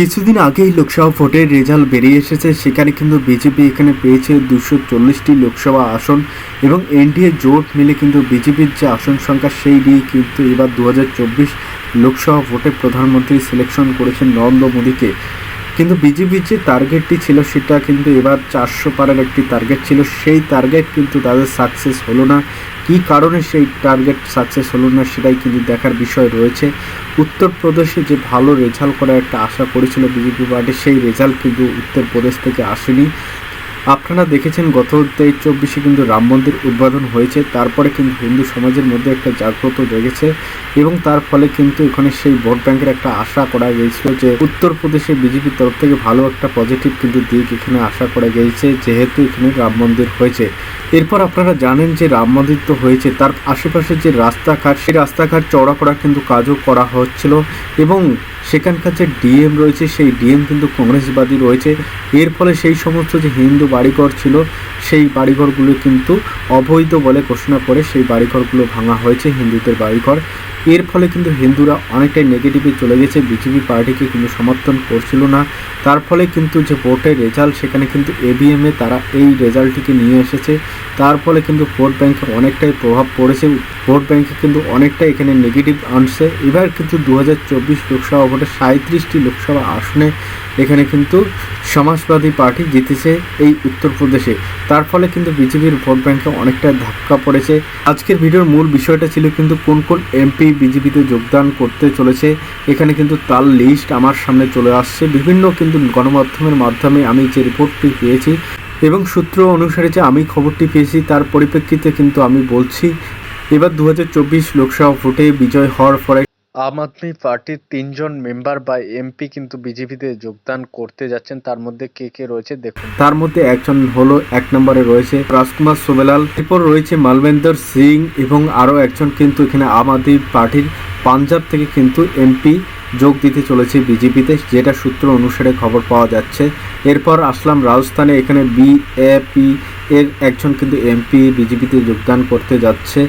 কিছুদিন আগেই লোকসভা ভোটের রেজাল্ট বেরিয়ে এসেছে। সেখানে কিন্তু বিজেপি এখানে পেয়েছে 240টি লোকসভা আসন এবং এনডিএ জোট মিলে কিন্তু বিজেপির যে আসন সংখ্যা সেই নিয়ে কিন্তু এবার 2024 লোকসভা ভোটে প্রধানমন্ত্রী সিলেকশন করেছেন নরেন্দ্র মোদীকে। কিন্তু বিজেপির যে টার্গেটটি ছিল সেটা কিন্তু এবার 400 পারের একটি টার্গেট ছিল, সেই টার্গেট কিন্তু তাদের সাকসেস হলো না। কী কারণে সেই টার্গেট সাকসেস হলো না সেটাই কিন্তু দেখার বিষয় রয়েছে। উত্তরপ্রদেশে যে ভালো রেজাল্ট করার একটা আশা করেছিল বিজেপি পার্টি, সেই রেজাল্ট কিন্তু উত্তরপ্রদেশ থেকে আসেনি। আপনারা দেখেছেন গত 23-24 কিন্তু রাম মন্দির উদ্বোধন হয়েছে, তারপরে কিন্তু হিন্দু সমাজের মধ্যে একটা জাগ্রত জেগেছে এবং তার ফলে কিন্তু এখানে সেই ভোট ব্যাংকের একটা আশা করা গিয়েছিল যে উত্তরপ্রদেশে বিজেপির তরফ থেকে ভালো একটা পজিটিভ কিন্তু দিক এখানে আশা করা গিয়েছে, যেহেতু এখানে রাম মন্দির হয়েছে। এরপর আপনারা জানেন যে রাম মন্দির তো হয়েছে, তার আশেপাশে যে রাস্তাঘাট, সেই রাস্তাঘাট চওড়া করার কিন্তু কাজও করা হচ্ছিল এবং সেখানকার যে ডিএম রয়েছে সেই ডিএম কিন্তু কংগ্রেসবাদী রয়েছে। এর ফলে সেই সমস্ত যে হিন্দু বাড়িঘর ছিল সেই বাড়িঘরগুলো কিন্তু অবৈধ বলে ঘোষণা করে সেই বাড়িঘরগুলো ভাঙা হয়েছে, হিন্দুদের বাড়িঘর। এর ফলে কিন্তু হিন্দুরা অনেকটাই নেগেটিভে চলে গেছে, বিজেপি পার্টিকে কিন্তু সমর্থন করছিল না। তার ফলে কিন্তু যে ভোটের রেজাল্ট সেখানে কিন্তু এভিএমে তারা এই রেজাল্টটিকে নিয়ে এসেছে। তার ফলে কিন্তু ভোট ব্যাংকে অনেকটাই প্রভাব পড়েছে, ভোট ব্যাংকে কিন্তু অনেকটাই এখানে নেগেটিভ আনছে। এবার কিন্তু 2024 লোকসভা ভোটে 37টি লোকসভা আসনে এখানে কিন্তু সমাজবাদী পার্টি জিতেছে এই উত্তরপ্রদেশে। তার ফলে কিন্তু বিজেপির ভোট ব্যাংকে অনেকটা ধাক্কা পড়েছে। আজকের ভিডিওর মূল বিষয়টা ছিল কিন্তু কোন কোন এমপি বিজেপিতে যোগদান করতে চলেছে। এখানে কিন্তু তার লিস্ট আমার সামনে চলে আসছে, বিভিন্ন কিন্তু গণমাধ্যমের মাধ্যমে আমি যে রিপোর্টটি পেয়েছি এবং সূত্র অনুসারে যে আমি খবরটি পেয়েছি তার পরিপ্রেক্ষিতে কিন্তু আমি বলছি। এবার 2024 লোকসভা ভোটে বিজয় হওয়ার পরে আম আদমি পার্টির 3জন মেম্বার বা এমপি কিন্তু বিজেপিতে যোগদান করতে যাচ্ছেন। তার মধ্যে কে কে রয়েছে দেখুন। তার মধ্যে একজন হলো 1 নম্বরে রয়েছে রাজকুমার সোবেলাল, এরপর রয়েছে মালবেন্দর সিং এবং আরও একজন কিন্তু এখানে আম আদমি পার্টির পাঞ্জাব থেকে কিন্তু এমপি যোগ দিতে চলেছে বিজেপিতে, যেটা সূত্র অনুসারে খবর পাওয়া যাচ্ছে। এরপর আসলাম রাজস্থানে, এখানে বিএপি এর একজন কিন্তু এমপি বিজেপিতে যোগদান করতে যাচ্ছে।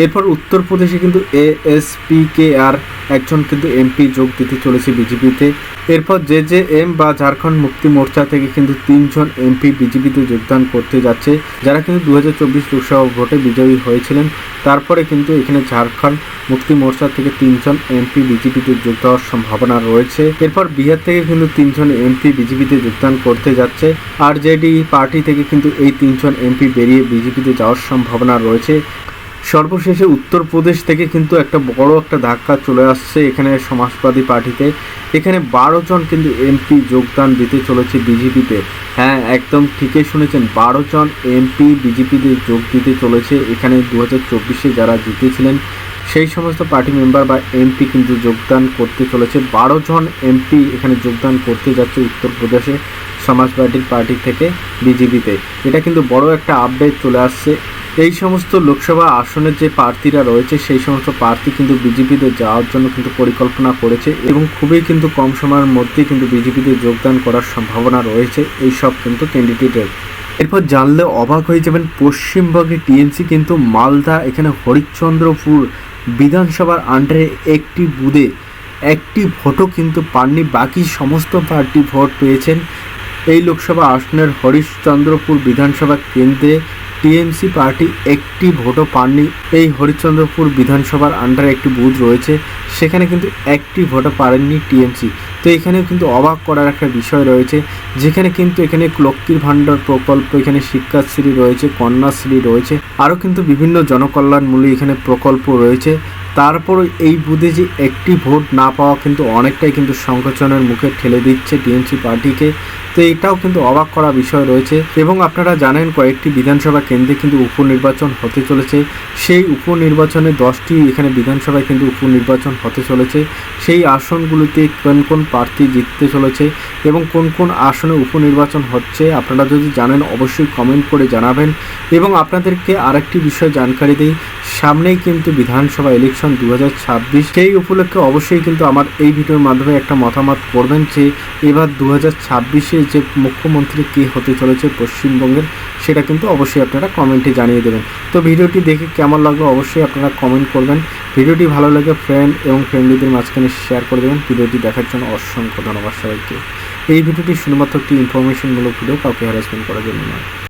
এরপর উত্তরপ্রদেশে কিন্তু এএসপিকেআর একজন কিন্তু এমপি যোগ দিতে চলেছে বিজেপিতে। এরপর জেজেএম বা ঝাড়খণ্ড মুক্তি মোর্চা থেকে কিন্তু 3জন এমপি বিজেপিতে যোগদান করতে যাচ্ছে, যারা কিন্তু 2024 লোকসভা ভোটে বিজয়ী হয়েছিলেন। তারপরে কিন্তু এখানে ঝাড়খণ্ড মুক্তি মোর্চা থেকে 3জন এমপি বিজেপিতে যোগ দেওয়ার সম্ভাবনা রয়েছে। এরপর বিহার থেকে কিন্তু 3জন এমপি বিজেপিতে যোগদান করতে যাচ্ছে। আরজেডি পার্টি থেকে কিন্তু এই 3জন এমপি বেরিয়ে বিজেপিতে যাওয়ার সম্ভাবনা রয়েছে। সর্বশেষে উত্তরপ্রদেশ থেকে কিন্তু একটা বড় একটা ধাক্কা চলে আসছে এখানে সমাজবাদী পার্টিতে। এখানে 12 জন কিন্তু এমপি যোগদান দিতে চলেছে বিজেপিতে। হ্যাঁ, একদম ঠিকই শুনেছেন, 12 জন এমপি বিজেপিতে যোগ দিতে চলেছে। এখানে 2024-এ যারা জিতেছিলেন সেই সমস্ত পার্টি মেম্বার বা এমপি কিন্তু যোগদান করতে চলেছে। 12 জন এমপি এখানে যোগদান করতে যাচ্ছে উত্তরপ্রদেশে সমাজবাদী পার্টি থেকে বিজেপিতে। এটা কিন্তু বড় একটা আপডেট চলে আসছে। এই সমস্ত লোকসভা আসনের যে প্রার্থীরা রয়েছে সেই সমস্ত প্রার্থী কিন্তু বিজেপিতে যাওয়ার জন্য কিন্তু পরিকল্পনা করেছে এবং খুবই কিন্তু কম সময়ের মধ্যেই কিন্তু বিজেপিতে যোগদান করার সম্ভাবনা রয়েছে এই সব কিন্তু ক্যান্ডিডেটের। এরপর জানলে অবাক হয়ে যাবেন, পশ্চিমবঙ্গে টিএমসি কিন্তু মালদা এখানে হরিশ্চন্দ্রপুর বিধানসভার আন্ডারে একটি বুথে একটি ভোটও কিন্তু পাননি, বাকি সমস্ত পার্টি ভোট পেয়েছেন। এই লোকসভা আসনের হরিশ্চন্দ্রপুর বিধানসভা কেন্দ্রে টিএমসি পার্টি একটি ভোটও পাননি। এই হরিশ্চন্দ্রপুর বিধানসভার আন্ডারে একটি বুথ রয়েছে, সেখানে কিন্তু একটি ভোটও পারেননি টিএমসি। তো এখানেও কিন্তু অবাক করার একটা বিষয় রয়েছে, যেখানে কিন্তু এখানে লক্ষ্মীর ভাণ্ডার প্রকল্প, এখানে শিক্ষাশ্রী রয়েছে, কন্যাশ্রী রয়েছে, আরও কিন্তু বিভিন্ন জনকল্যাণমূলক এখানে প্রকল্প রয়েছে। তারপরও এই বুথে যে একটি ভোট না পাওয়া কিন্তু অনেকটাই কিন্তু সংকোচনের মুখে ঠেলে দিচ্ছে টিএমসি পার্টিকে। তো এটাও কিন্তু অবাক করা বিষয় রয়েছে। এবং আপনারা জানেন কয়েকটি বিধানসভা কেন্দ্রে কিন্তু উপনির্বাচন হতে চলেছে। সেই উপনির্বাচনে 10টি এখানে বিধানসভায় কিন্তু উপনির্বাচন হতে চলেছে। সেই আসনগুলিতে কোন কোন প্রার্থী জিততে চলেছে এবং কোন কোন আসনে উপনির্বাচন হচ্ছে আপনারা যদি জানেন অবশ্যই কমেন্ট করে জানাবেন। এবং আপনাদেরকে আরেকটি বিষয় জানকারি দিই, সামনেই কিন্তু বিধানসভা ইলেকশন 2026, সেই উপলক্ষে অবশ্যই কিন্তু আমার এই ভিডিওর মাধ্যমে একটা মতামত করবেন যে এবার 2026-এ যে মুখ্যমন্ত্রী কে হতে চলেছে পশ্চিমবঙ্গের, সেটা কিন্তু অবশ্যই আপনারা কমেন্টে জানিয়ে দেবেন। তো ভিডিওটি দেখে কেমন লাগলো অবশ্যই আপনারা কমেন্ট করবেন। ভিডিওটি ভালো লাগে ফ্রেন্ড এবং ফ্রেন্ডলিদের মাঝখানে শেয়ার করে দেবেন। ভিডিওটি দেখার জন্য অসংখ্য ধন্যবাদ সবাইকে। এই ভিডিওটি শুধুমাত্র একটি ইনফরমেশনমূলক ভিডিও, কাউকে হ্যারাসমেন্ট করার জন্য নয়।